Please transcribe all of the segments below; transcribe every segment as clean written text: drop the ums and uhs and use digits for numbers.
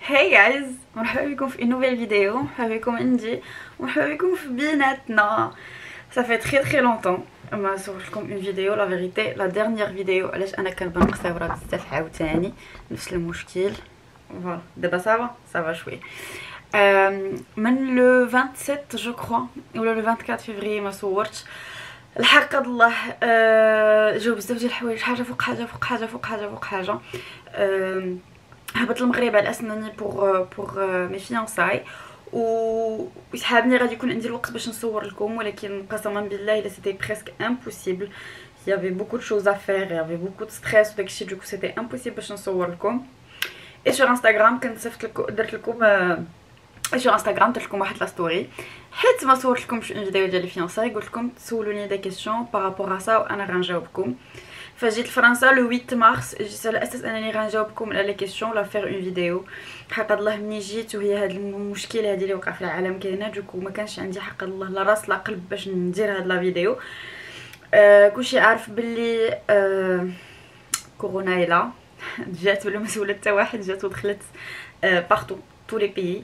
Hey guys, مرحبا بكم في une nouvelle vidéo. مرحبا بكم عندي ومرحبا بكم في بيناتنا. Ça fait très longtemps ما صورت لكم une vidéo. La vérité la dernière vidéo علاش انا كنبان قصيره بزاف عاوتاني نفس المشكل. فوالا دابا ça va شويه. من لو 27 جو كرو ولا لو 24 فيفري ما صورتش الحق الله. جاو بزاف ديال الحوايج، حاجه فوق حاجه فوق حاجه فوق حاجه فوق حاجه. هبط المغرب على اسناني بوغ مي فيانساي ويسحابني غادي يكون عندي الوقت باش نصور لكم، ولكن قسما بالله الا سيتي بريسك امبوسيبل. il y avait beaucoup de choses à faire, il y avait beaucoup de stress وداكشي du coup c'était impossible باش نصور لكم. et sur Instagram كنت صيفط لكم درت لكم sur Instagram درت لكم واحد لا ستوري حيت ما صورت لكمش اون فيديو ديال الفيانساي، قلت لكم تسولوني دي كيسيون بارابور ا سا وانا غنجاوبكم. فجيت لفرنسا لو 8 مارس، جيت على اساس انني غنجاوبكم على لي كيسيون لا فير اون فيديو. حق الله مني جيت وهي هاد المشكل هادي اللي وقع في العالم كاينه، دوكو ما كانش عندي حق الله لا راس لا قلب باش ندير هاد لا فيديو. كلشي عارف باللي كورونا الا جات ولا ما سولت حتى واحد، جات ودخلت بارتو tous les pays.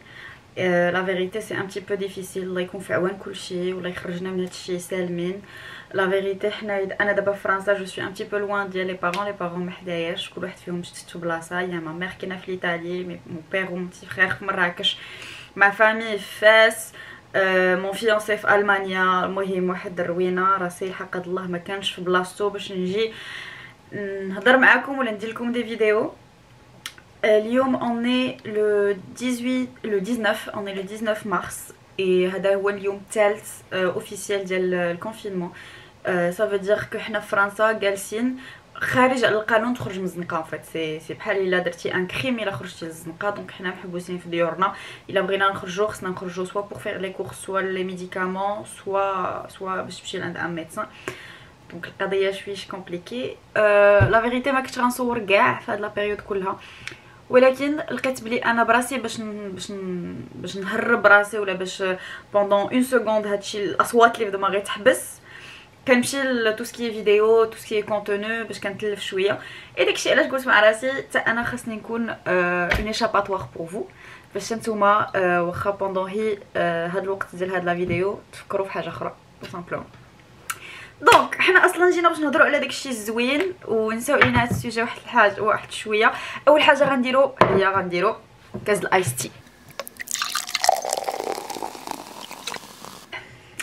La vérité c'est un petit peu difficile. الله يكون في عوان كلشي والله يخرجنا من هادشي سالمين. لا فيريتي انا دابا في فرنسا جو سوي ان بتي بو لوان ديال لي بارون ما حداياش، كل واحد فيهم شتو بلاصه. يا ما مير كاينه في ايطالي، مون بير و مون بتي فرير في مراكش، ما فامي في فاس، مون فيونسي في المانيا. المهم واحد الروينه راسي الحق الله ما كانش في بلاصتو باش نجي نهضر معاكم ولا ندير لكم دي فيديو. اليوم اوني لو 19 اوني لو 19 مارس اي هذا هو اليوم الثالث اوفيسيال ديال الكونفينمون. ça veut dire que حنا في فرنسا جالسين خارج على القانون تخرج من الزنقه. فات سي بحال الا درتي ان كريم الا خرجتي للزنقه. دونك حنا محبوسين في ديورنا، الا بغينا نخرجوا خصنا نخرجوا سوا بور فير لي كورس سوا لي ميديكامون سوا باش تمشي لعند ان ميدسان. دونك القضيه شويش كومبليكي. لا فيريتي ما كنتش غنصور كاع في هاد لا بيريود كلها، ولكن لقيت بلي انا براسي باش نهرب راسي ولا باش بوندون اون سكوند هادشي الاصوات اللي في دماغي تحبس، كنمشي لتو سكي فيديو تو سكي كونتوني باش كنتلف شويه. اي داكشي علاش قلت مع راسي حتى انا خاصني نكون اون ايشاباتوار بور فو باش نتوما واخا بوندون هي هاد الوقت ديال هاد لا فيديو تفكروا في حاجه اخرى تو سامبلومون. دونك حنا اصلا جينا باش نهضروا على داكشي الزوين ونساو علينا هاد السوجي واحد شويه. اول حاجه غنديرو كاس الايس تي.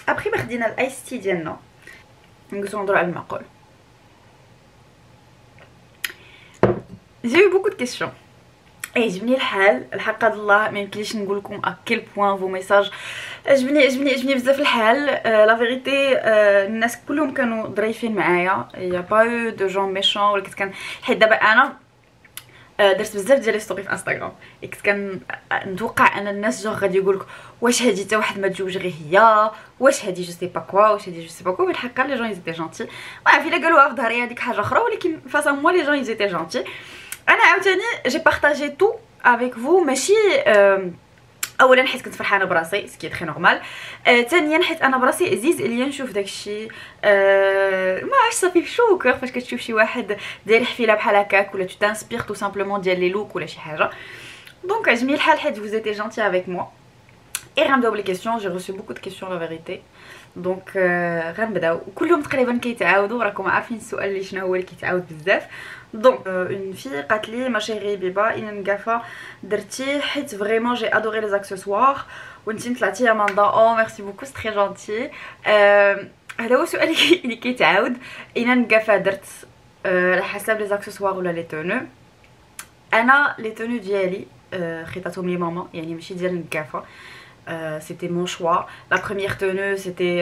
ابخي ما خدينا الايس تي ديالنا نقصو نهضروا على المعقول. j'ai eu beaucoup de questions. عجبني الحال الحق الله ما يمكنليش نقول لكم اكيل بوين فو ميساج. عجبني بزاف الحال. لا فيريتي الناس كلهم كانوا ظريفين معايا، يا با يو دو جون ميشون. ولكن كان حيت دابا انا درت بزاف ديال لي ستوري في انستغرام، كنت نتوقع ان الناس جون غادي يقولك واش هادي حتى واحد ما تزوج غير هي، واش هادي جو سي با كوا، واش هادي جو سي با كوا. بالحق لي جون يزيتي جونتي، ما عرف الا قالوها في ظهري هذيك حاجه اخرى، ولكن فاصا موا لي جون يزيتي جونتي. انا عاوتاني جي بارطاجي تو افيك فو، ماشي اولا حيت كنت فرحانه براسي سكي تري نورمال، ثانيا حيت انا براسي عزيز عليا نشوف داكشي. ما عرفتش صافي شو كور فاش كتشوف شي واحد داير حفيله بحال هكاك ولا تو تانسبير تو سامبلومون ديال لي لوك ولا شي حاجه. دونك عجبني الحال حيت vous étiez gentil avec moi. et غنبداو بلي كيسيون. j'ai reçu beaucoup de questions la vérité. دونك غنبداو كلهم تقريبا كيتعاودوا، راكم عارفين السؤال اللي شنو هو اللي كيتعاود بزاف. دونك اون في قالت لي ما شيري بيبا ان نقافه درتي حيت فريمون جي ادوري لي زاكسسوار وانتي طلعتي يا ماندا. او ميرسي بوكو سي تري جونتي. هذا هو السؤال اللي كيتعاود. ان نقافه درت على حسب لي زاكسسوار ولا لي تونو. انا لي تونو ديالي خيطاتهم لي ماما، يعني ماشي ديال النقافه. c'était mon choix. La première tenue c'était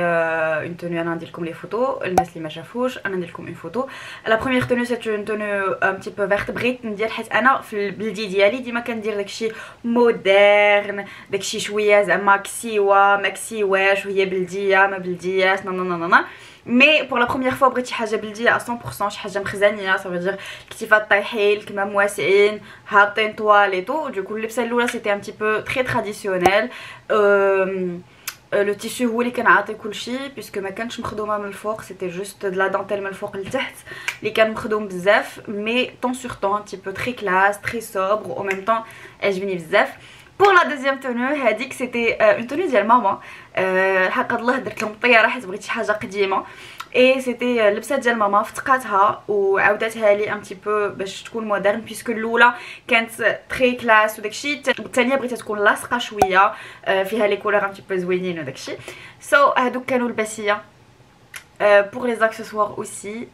une tenue انا ندير لكم لي فوتو الناس اللي ما شافوش، انا ندير لكم اون فوتو. la première tenue c'est une tenue un petit peu verte. بغيت ندير حيت انا في البلدي ديالي ديما كندير داكشي مودرن، داكشي شويه زعما كسيوه ما كسيواش وهي بلديه ما بلدياش نانا. مي بور لا بروميير فوا بغيت شي حاجه بلديه 100%، شي حاجه مخزانيه. صافي دير الكتيفات طايحين الكمام واسعين هابطين طوال اي تو. دوكو اللبسه الاولى سيتي ان بتي بو تري تراديسيونيل. لو تيشو هو اللي كان عاطي كلشي بيسكو ما كانش مخدومه من الفوق، سيتي جوست د لا دانتيل من الفوق لتحت اللي كان مخدوم بزاف، مي طون سور طون تي بو تري كلاس تري صوبر او ميم طون عجبني بزاف. بور لا دوزيام تونو هذيك سيتي اون تونو ديال ماما، الحق الله درت لهم الطياره حيت بغيت شي حاجه قديمه، اي سيتي لبسات ديال ماما فتقاتها وعاودتها لي ان تي بو باش تكون مودرن بيسكو الاولى كانت تري كلاس وداكشي، الثانيه بغيتها تكون لاصقه شويه فيها لي كولور ان تي بو زوينين وداكشي. سو هادوك كانوا الباسيه. بور لي اكسسوار اوسي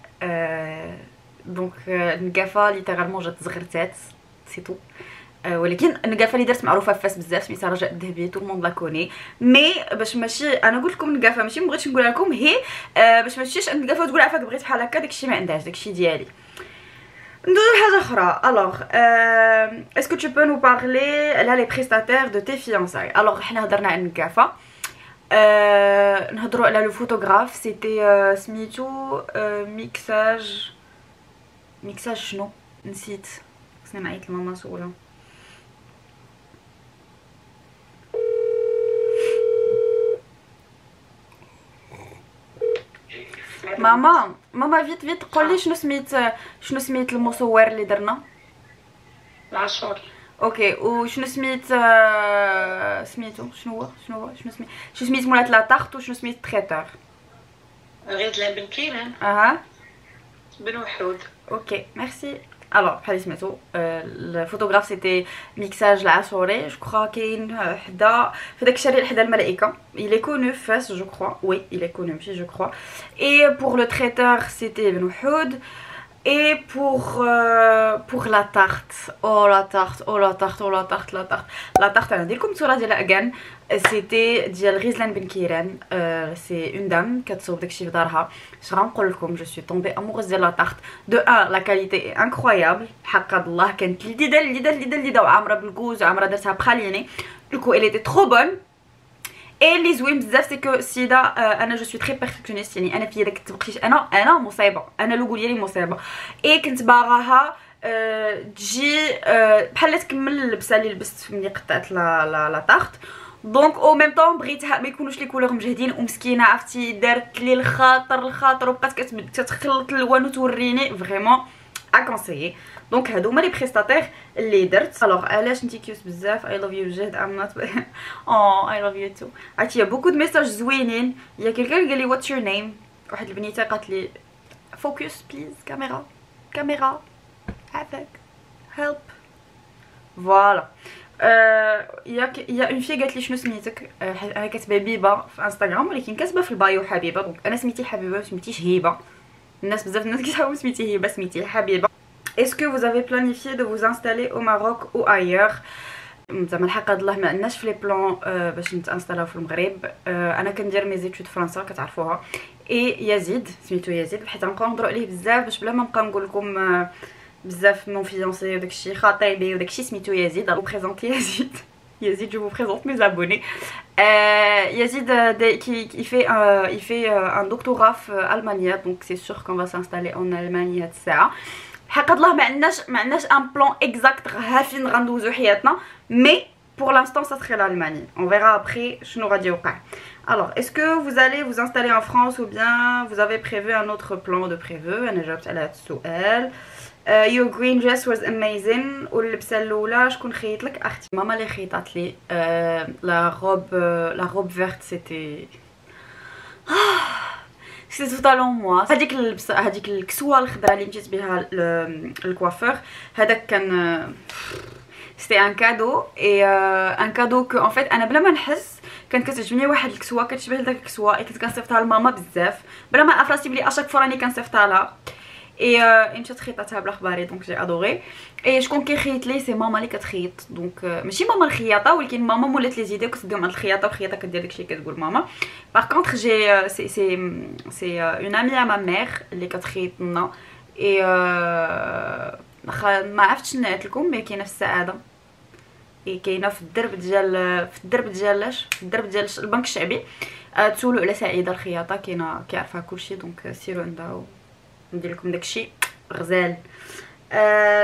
دونك النقافه ليترالمون جات زغرتات سي تو، ولكن النقافه اللي درت معروفه في فاس بزاف سميتها رجاء الذهبيه، تو الموند لا كوني، مي باش ماشي انا قلت لكم النقافه ماشي مبغيتش نقولها لكم هي باش ماشيش النقافه تقول عافاك بغيت بحال هكا، داكشي ما عندهاش، داكشي ديالي. ندوزو لحاجه اخرى. الوغ اسكو تو بو نو بارلي على لي بريستاتير دو تي فيونساي. الوغ حنا هضرنا على النقافه، نهضروا على لو فوتوغراف سيتي سميتو ميكساج شنو نسيت، خصني نعيط لماما سولها. ماما فيت قولي شنو سميت المصور اللي درنا؟ العاشوري. اوكي، وشنو سميتو شنو سميت مولات لا طاخت، وشنو سميت تريتور؟ غزلان بن كيران. بن وحود. اوكي ميرسي. الوغ بحال سمعتو الفوتوغراف سيتي ميكساج العاشوري، جو كخوا كاين حدا في داك الشارع حدا الملائكه، il est connu فاس جو كخوا، وي il est connu ماشي جو كخوا. et pour le traiteur c'était بن وحود. Et pour la tarte, la tarte انا ندير لكم الصوره ديالها كان، سيتي ديال غزلان بن كيران، سي اون دام كتصوب داكشي في دارها. اش غنقول لكم، جو سوي طومبي اموغوز ديال لا تارت. دو ان لا كاليتي اي انكرويابل، حق الله كانت لذيذه وعامره بالكوز وعامره درتها بخاليني، دوكو elle était trop bonne. اي اللي زوين بزاف سيكو السيده انا جو سوي تري بيرفكسيونيست، يعني انا في داك التبقيش انا مصيبه، انا لوغو ديالي مصيبه، اي كنت باغاها تجي بحال تكمل اللبسه اللي لبست ملي قطعت لا طاخت. دونك او ميم طون بغيتها ما يكونوش لي كولور مجهدين، ومسكينه عرفتي دارت لي الخاطر وبقات كتخلط الالوان وتوريني فريمون اكونسيي. دونك هادو هما لي بريستاتير اللي درت. الوغ علاش انتي كيوت بزاف، اي لاف يو جهد ام نوت اي لاف يو تو. عرفتي بوكو دو ميساج زوينين. يا كيلكان قال لي واتس يور نيم، واحد البنيته قالت لي فوكس بليز، كاميرا عافاك هيلب فوالا. يا اون في قالت لي شنو سميتك، انا كاتبه بيبا في انستغرام ولكن كاتبه في البايو حبيبه، دونك انا سميتي حبيبه ما سميتيش هبه. بزاف الناس كيتعاودوا سميتي هبه سميتي حبيبه. Est-ce que vous avez planifié de vous installer au Maroc ou ailleurs؟ زعما الحق هاد الله ما عندناش في لي بلان باش نتانستالاو في المغرب. انا كندير مي زيتود في فرنسا كتعرفوها. اي يزيد سميتو يزيد، حيت غنبقاو نهضروا عليه بزاف باش بلا ما نبقى نقول لكم بزاف مون فيونسي وداكشي خطيبي وداكشي سميتو يزيد. جو بريزونت يزيد جو بريزونت مي زابوني. يزيد il fait un doctorat في المانيا، دونك سي سور كون فا سانستالي اون المانيا هاد الساعه. حق الله ما عندناش ان بلان اكزاكت فين غندوزو حياتنا، مي pour l'instant ça serait l'Allemagne. On verra après شنو غادي يوقع. Alors est-ce que vous allez vous installer en France ou bien vous avez prévu un autre plan de prévu؟ انا جاوبت على هذا السؤال. your green dress was amazing. واللبسه الاولى شكون خيط لك؟ اختي ماما اللي خيطات لي. la robe verte c'était سي توتالون موا. هذيك اللبسه هذيك الكسوه الخضراء اللي مشيت بها للكوافور، هذاك كان سيتي ان كادو، اي ان كادو كو ان فيت انا بلا ما نحس كانت كتعجبني واحد الكسوه كتشبه لداك الكسوه، كنت كنصيفطها لماما بزاف بلا ما نعرف راسي بلي اشاك فوا راني كنصيفطها لها. اي مشات خيطاتها بالاخباري، دونك جي ادوري. اي شكون كيخيط لي؟ سي ماما اللي كتخيط، دونك ماشي ماما الخياطه ولكن ماما مولات لي زيدي كتديهم عند الخياطه، والخياطه كدير داكشي كتقول ماما. باغ كونطخ جي سي اون امي ا ما مير اللي كتخيط لنا. اي ما عرفتش نعيط لكم، مي كاينه في السعاده، اي كاينه في الدرب ديال البنك الشعبي. تسولوا على سعيده الخياطه، كاينه كيعرفها كلشي، دونك سيروا عندها ندير لكم داكشي غزال.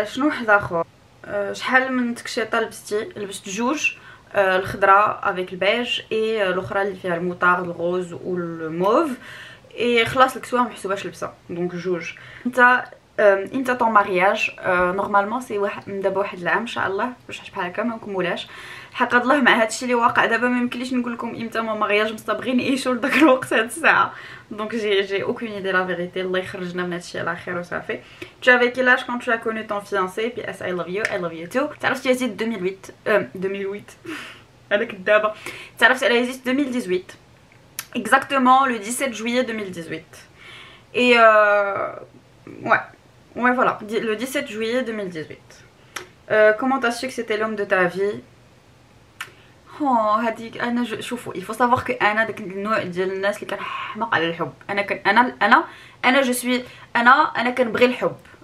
شنو واحد اخر؟ شحال من تكشيطه لبست جوج. الخضراء avec le beige et l'autre اللي فيها الموطارد الغوز والموف et خلاص الكسوه محسوباش لبسه دونك جوج. انت طون مارياج نورمالمون سي واحد من دابا واحد العام ان شاء الله باش بحال هكا ما نكملوش حق الله مع هادشي اللي واقع دابا ما يمكنليش نقول لكم امتى مون مارياج مصابغين يعيشوا لداك الوقت هاد الساعه دونك جي اوكون ايدي لا فيريتي الله يخرجنا من هادشي على خير وصافي. Tu avais quel âge quand tu as connu ton fiancé PS I love you too. تعرفت يزيد 2008 انا كدابه تعرفت على يزيد 2018 exactement le 17 juillet 2018 et ouais voilà le 17 juillet 2018. Comment t'as su que c'était l'homme de ta vie? هذيك انا شوفوا il faut savoir que انا داك النوع ديال الناس اللي كنحماق على الحب. انا جو سوي انا كنبغي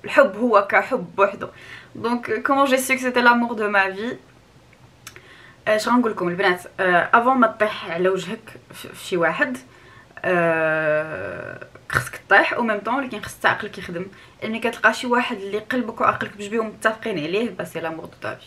الحب هو كحب بوحدو. دونك comment j'ai su que c'était l'amour de ma vie. اش غنقول لكم البنات افون ما تطيح على وجهك في شي واحد خصك طيح او ميم طون ولكن خص عقلك يخدم. ملي كتلقى شي واحد اللي قلبك وعقلك بجوج بهم متفقين عليه با سي لامور دو طافي.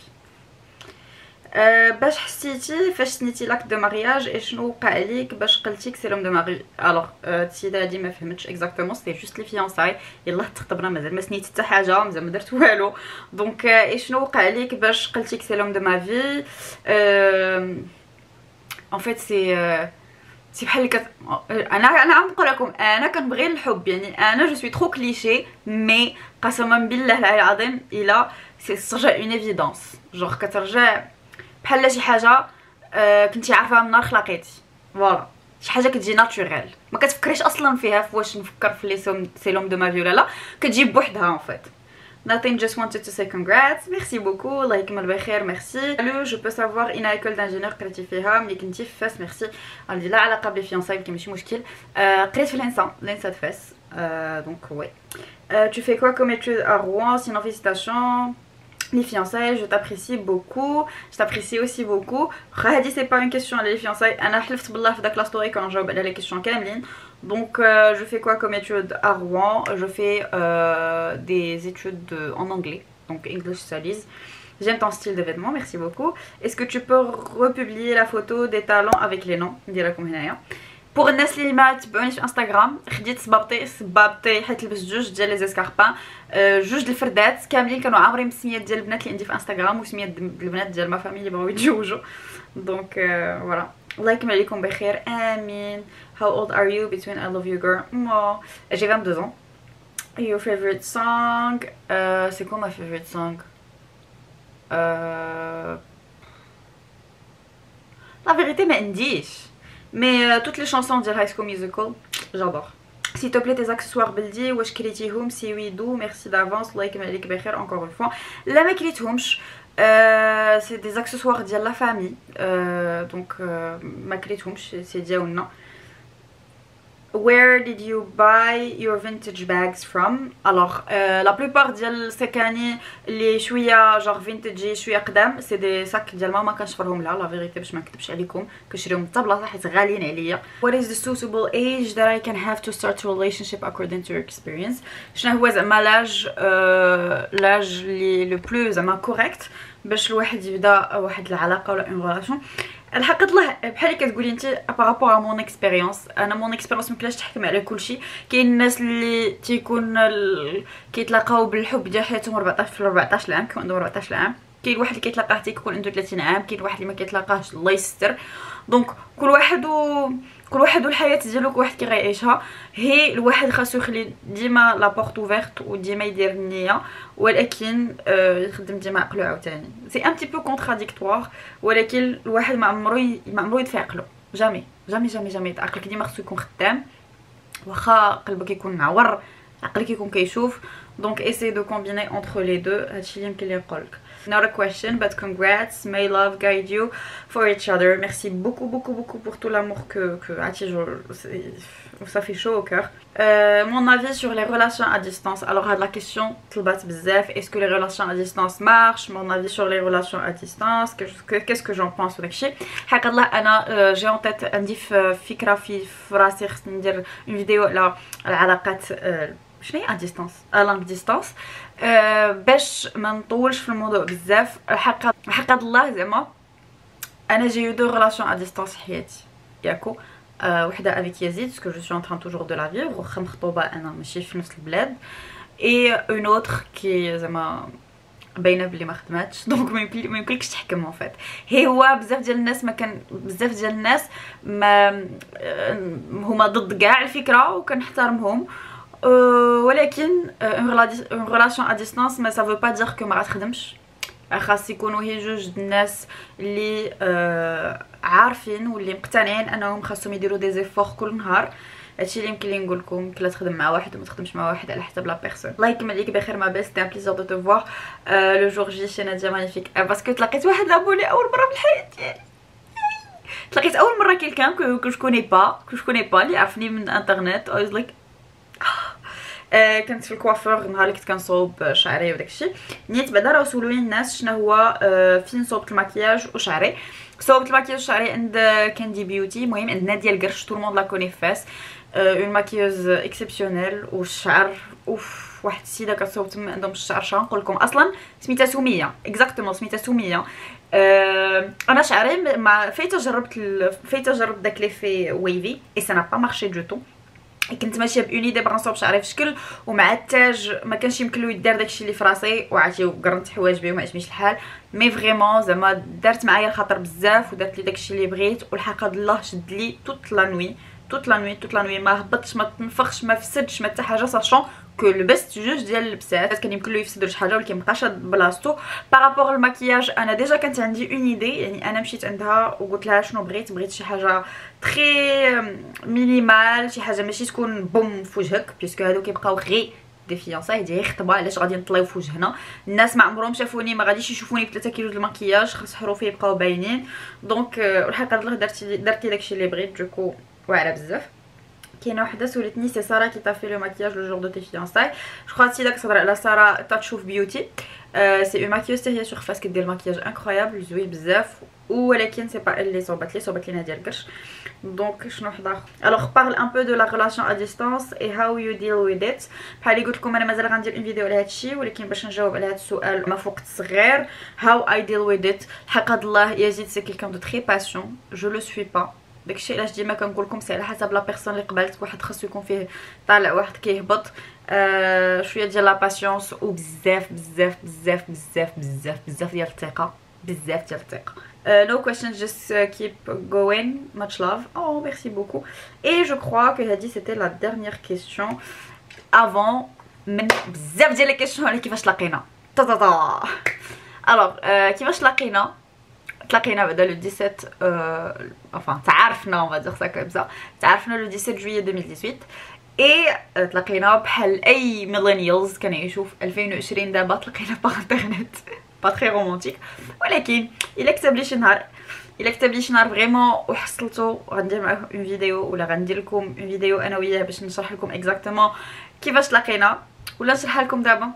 باش حسيتي فاش سنيتي لاك دو مارياج اي شنو وقع ليك باش قلتي كسي لوم دو ماري؟ الوغ السيده هادي ما فهمتش اكزاكتومون سي جوست لي فيونساي يلاه تخطبنا مازال ما سنيت حتى حاجه مازال ما درت والو دونك اي شنو وقع ليك باش قلتي كسي لوم دو ما في. ان فيت سي بحال انا نقول لكم انا كنبغي الحب يعني انا جو سوي ترو كليشي مي قسما بالله العلي العظيم الا سي ترجع اون ايفيدونس جوغ كترجع بحال شي حاجه كنتي عارفاها من نهار خلاقيتي فوالا شي حاجه كتجي ناتوريل ما كتفكريش اصلا فيها في واش نفكر في لي سي لوم دو ما في ولا لا كتجي بوحدها ان فيت. Nothing, just wanted to say congrats. Merci beaucoup. الله يكمل بخير. Merci. Salut, je peux savoir إن école d'ingénieur قريتي فيها ملي كنتي في فاس. Merci. عندي لا علاقة بالفيانساي ولكن ماشي مشكل. قريت في l'ENSA de فاس. Donc ouais. Tu fais quoi comme études à Rouen? Sinon félicitations. Les fiançailles, je t'apprécie beaucoup. Je t'apprécie aussi beaucoup. هادي c'est pas une question les fiançailles. أنا حلفت بالله في داك لا ستوري كون نجاوب على les questions كاملين. Donc je fais quoi comme études à Rouen? Je fais des études en anglais, donc English Studies. J'aime ton style de vêtements, merci beaucoup. Est-ce que tu peux republier la photo des talons avec les noms? نديرلكم هنايا. Pour الناس اللي ما تبعونيش في انستغرام خديت صبابطي حيت لبست جوج ديال لي زيسكاربان جوج الفردات كاملين كانوا عامرين بالسميات ديال البنات اللي عندي في انستغرام وسميات البنات ديال ما فامي اللي بغاو يتزوجوا دونك فوالا. الله يكمل عليكم بخير امين. How old are you between I love you girl? Moi, j'ai 22 ans. Your favorite song? C'est quoi ma favorite song? La vérité, mais indiche. Mais toutes les chansons de High School Musical, j'adore. S'il te plaît, tes accessoires بلدي واش كريتيهم؟ سي وي دو ميرسي دافونس. الله يكمل عليك بخير encore une fois. لا ما كريتهمش. C'est des accessoires ديال la famille. Donc ما كريتهمش سي ديالنا. Where did you buy your vintage bags from? Alors la plupart ديال السكاني اللي شويه جوغ فينتاجي شويه قدام سي دي ساك ديال ماما كنشفرهم لها لا فيريتي باش ما نكذبش عليكم كنشريهم حتى بلاصه حيت غاليين عليا. What is the suitable age that I can have to start a relationship according to your experience? شنو هو زعما لاج لي لو بلو زعما كوريكت باش الواحد يبدا واحد العلاقه ولا اون ريلاسيون؟ الحق الله بحال اللي كتقولي انت بارابور ا مون اكسبيريونس. انا مون اكسبيريونس مكناش تحكم على كلشي. كاين الناس اللي تيكون كيتلاقاو بالحب ديال حياتهم 14 عام كيكون عندهم 14 عام. كاين واحد اللي كيتلاقاه تيكون عنده 30 عام. كاين واحد اللي ما كيتلاقاهش الله يستر. دونك كل واحد والحياه ديالو كل واحد كيعيشها. هي الواحد خاصو يخلي ديما لا بورت اوفيرت وديما يدير النيه ولكن يخدم ديما عقلو عاوتاني. سي ان بتي بو كونتراديكتوار ولكن الواحد ما عمرو يدفع عقلو جامي عقلك ديما خاصو يكون خدام واخا قلبك يكون معور عقلك يكون كيشوف. دونك essayez de combiner entre les deux. هادشي اللي يمكن لي نقولك. Not a question but congrats. May love guide you for each other. Merci beaucoup pour tout l'amour que ça fait chaud au cœur. Mon avis sur les relations à distance. Alors la question طلبات بزاف. Est-ce que les relations à distance marchent? Mon avis sur les relations à distance. Qu'est-ce que j'en pense وداكشي. حق الله انا جي اون تيت عندي فكره في راسي خصني ندير اون فيديو على العلاقات شنو هي ديستانس لونغ ديستانس باش ما نطولش في الموضوع بزاف. حق الله زعما انا j'ai eu 2 relations à distance حياتي ياكو. وحده avec يزيد parce que je suis en train toujours de la vivre واخا مخطوبه انا ماشي في نفس البلاد. et une autre qui زعما باينه بلي ما خدماتش دونك ما يمكنلكش تحكم ان فيت. هي هو بزاف ديال الناس ما كان بزاف ديال الناس ما هما ضد كاع الفكره وكنحترمهم ولكن اون ريلاسيون ا ديستانس ما سافو با دير كو ما غتخدمش. خاص يكونوا هي جوج الناس اللي عارفين واللي مقتنعين انهم خاصهم يديروا دي زيفور كل نهار. هادشي اللي يمكن لي نقول لكم. يمكن لا تخدم مع واحد وما تخدمش مع واحد على حسب لا بيرسون. الله يكمل ليك بخير ما بس تي ان بليزير دو تو فوار لو جور جي شي ناديه مانيفيك باسكو تلاقيت واحد لابولي اول مره في الحياه ديالي. تلاقيت اول مره كيلكان كو جو كوني با اللي عرفني من انترنت اي واز لايك كنت في الكوافور نهار اللي كنت كنصوب شعري وداكشي. نيت بعدا راه سولوني الناس شنو هو فين صوبت المكياج وشعري. صوبت المكياج وشعري عند كاندي بيوتي المهم عند ناديه القرش تو الموند لا كوني فاس اون ماكيوز اكسبسيونيل والشعر اوف. واحد السيده كتصوب تما عندهم الشعر شحال نقول لكم اصلا سميتها سميه اكزاكتومون سميتها سميه. انا شعري ما فايته جربت داك لي في ويفي اي سا نا با مارشي دو تو. كنت ماشيه بون ايدي باغا نصوب شعري في شكل ومع التاج ما كانش يمكن له يدار داكشي اللي في راسي وعرفتي وقرنت حوايج بيه وما عجبنيش الحال. مي فريمون زعما دارت معايا الخاطر بزاف ودارت لي داكشي اللي بغيت والحق هاد الله شد لي توت لا نوي ما هبطش ما تنفخش ما فسدش ما حتى حاجه ساشون كو لبست جوج ديال اللبسات كان يمكن له يفسد شي حاجه ولكن مابقاش هاد بلاصتو. بارابور المكياج انا ديجا كانت عندي اون ايدي يعني انا مشيت عندها وقلت لها شنو بغيت شي حاجه تري مينيمال شي حاجه ماشي تكون بوم في وجهك بيسكو هادو كيبقاو غير دي فيانساي ديال خطبه علاش غادي نطليو في وجهنا. الناس ما عمرهم شافوني ما غاديش يشوفوني ب 3 كيلو د المكياج خاص حروفي يبقاو باينين دونك والحق الله درت لي داكشي اللي بغيت دوكو واعره بزاف. كاينه وحده سولتني سي ساره كي تافي لو ماكياج لو جور دو تي فيانساي جو كخوا هادشي داك صدر على ساره تاتشوف بيوتي. سي اون ماكيوز هي سورفاس كدير الماكياج انكرويابل زوين بزاف ولكن سي با اللي صوبت لي ناديه القرش. دونك شنو وحده اخرى الوغ بارل ان بو دو لا ريلاسيون ا ديستانس اي هاو يو ديل ويز ات. بحال اللي قلت لكم انا مازال غندير اون فيديو على هادشي ولكن باش نجاوب على هاد السؤال ما فوق الصغير هاو اي ديل ويز ات. الحق هاد الله يزيد سي كيلكان دو تري باسيون جو لو سوي با داكشي علاش ديما كنقول لكم سي على حسب لا بيرسون اللي قبالتك. واحد خاصو يكون فيه طالع واحد كيهبط شويه ديال لا باسيونس وبزاف بزاف بزاف بزاف بزاف بزاف ديال الثقه بزاف ديال الثقه. No questions, just keep going. Much love. Oh, merci beaucoup. Et je crois que Hadi c'était la dernière question avant من بزاف ديال les questions على كيفاش تلاقينا. Alors كيفاش تلاقينا بعدا le 17 enfin تعرفنا on va dire ça comme ça. تعرفنا le 17 juillet 2018 et تلاقينا بحال اي ميلينيالز كنعيشوا في 2020 دابا تلاقينا باغ انترنت با تري رومانتيك ولكن الا كتب لي شي نهار فريمون وحصلتو غندير معاه اون فيديو ولا غندير لكم اون فيديو انا وياه باش نشرح لكم اكزاكتومون كيفاش تلاقينا ولا نشرح لكم دابا.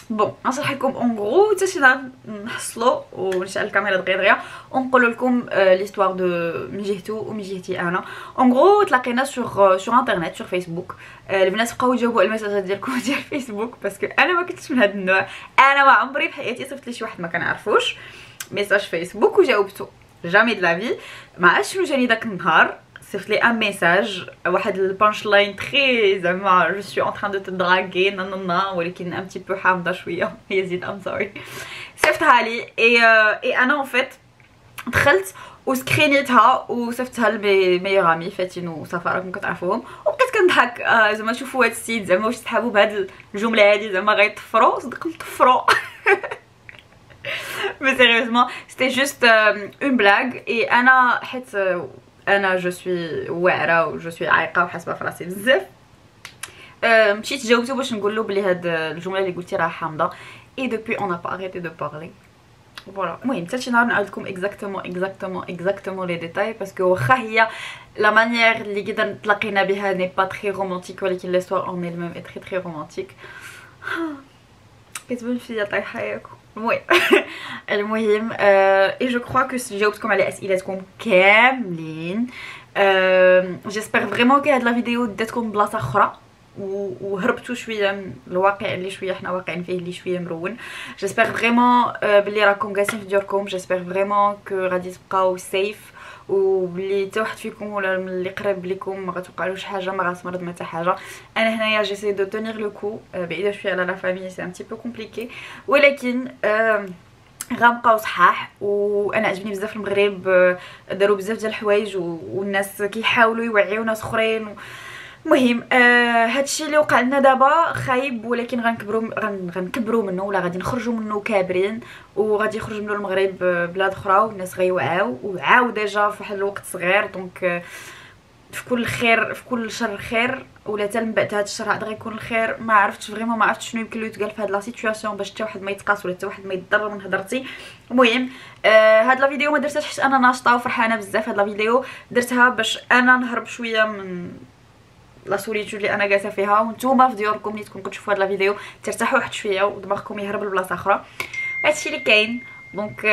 بون نشرح لكم اون غرو حتى شي نهار نحصلوا ونشعل الكاميرا دغيا ونقول لكم ليستوار دو من جهته ومن جهتي انا. اون غرو تلاقينا سور انترنت سور فيسبوك. البنات بقاو يجاوبوا على الميساجات ديالكم ديال فيسبوك باسكو انا ما كنتش من هذا النوع. انا ما عمري في حياتي صيفط لي شي واحد ما كنعرفوش ميساج فيسبوك وجاوبته جامي د لا في. ما عرفتش شنو جاني داك النهار صيفط لي ان ميساج واحد البانش لاين تري زعما جو سوي ان تران دو تو دراغي نانا ولكن ان بتي بو حامضه شويه يزيد ام سوري صيفطها لي اي انا اون فيت دخلت وسكرينيتها وصيفطها لميور امي فاتين وصافا راكم كتعرفوهم وبقيت كنضحك زعما شوفوا هاد السيد زعما واش صحابو بهاد الجمله هادي زعما غيطفروا صدق نطفروا. مي سيريوزمون سيتي جوست اون بلاغ اي انا حيت انا جو سوي واعره و جو سوي عايقه وحاسبه في راسي بزاف مشيت جاوبته باش نقول له بلي هاد الجمله اللي قلتي راه حامضه اي دوبوي اون با اريتي دو بارلي فوالا. المهم حتى شي نهار نعاود لكم اكزاكتومون لي ديتاي باسكو واخا هي لا مانيير اللي قدر تلاقينا بها ني با تري رومانتيك ولكن ليستوار اون ايل ميم اي تري رومانتيك. كتبان فيا طايحه ياكم. المهم اي جو كخوا كو جاوبتكم على اسئلتكم كاملين. جيسبر فريمون كي هاد لا فيديو داتكم بلاصه اخرى وهربتوا شويه من الواقع اللي شويه حنا واقعين فيه اللي شويه مرون. جيسبر فريمون بلي راكم جالسين في ديوركم، جيسبر فريمون كو غادي تبقاو سيف، وبلي حتى واحد فيكم ولا اللي قريب ليكم ما غتوقعلوش حاجه، ما غتمرض ما حتى حاجه. انا هنايا جيسي دو تونير لو كو، بعيده شويه على لا فامي سي ان تي بو كومبليكي، ولكن غنبقاو صحاح. وانا عجبني بزاف المغرب، داروا بزاف ديال الحوايج والناس كيحاولوا يوعيو ناس اخرين. المهم هادشي اللي وقع لنا دابا خايب، ولكن غنكبروا منه ولا غادي نخرجوا منه كابرين، وغادي يخرج منه المغرب بلاد اخرى والناس غيوعاو وعاو ديجا في واحد الوقت صغير. دونك في كل خير في كل شر خير، ولا حتى من بعد هذا الشر عاد غيكون الخير. ما عرفتش فريمون، ما عرفتش شنو يمكن له يتقال في هاد لا سيتوياسيون باش حتى واحد ما يتقاس ولا حتى واحد ما يتضرر من هضرتي. المهم هاد لا فيديو ما درتهاش حيت انا ناشطه وفرحانه بزاف. هاد لا فيديو درتها باش انا نهرب شويه من لا سوليتود اللي انا جالسه فيها، وانتوما في ديوركم اللي تكونوا كتشوفوا هاد لا فيديو ترتاحوا واحد شويه ودماغكم يهرب لبلاصه اخرى. هادشي اللي كاين. دونك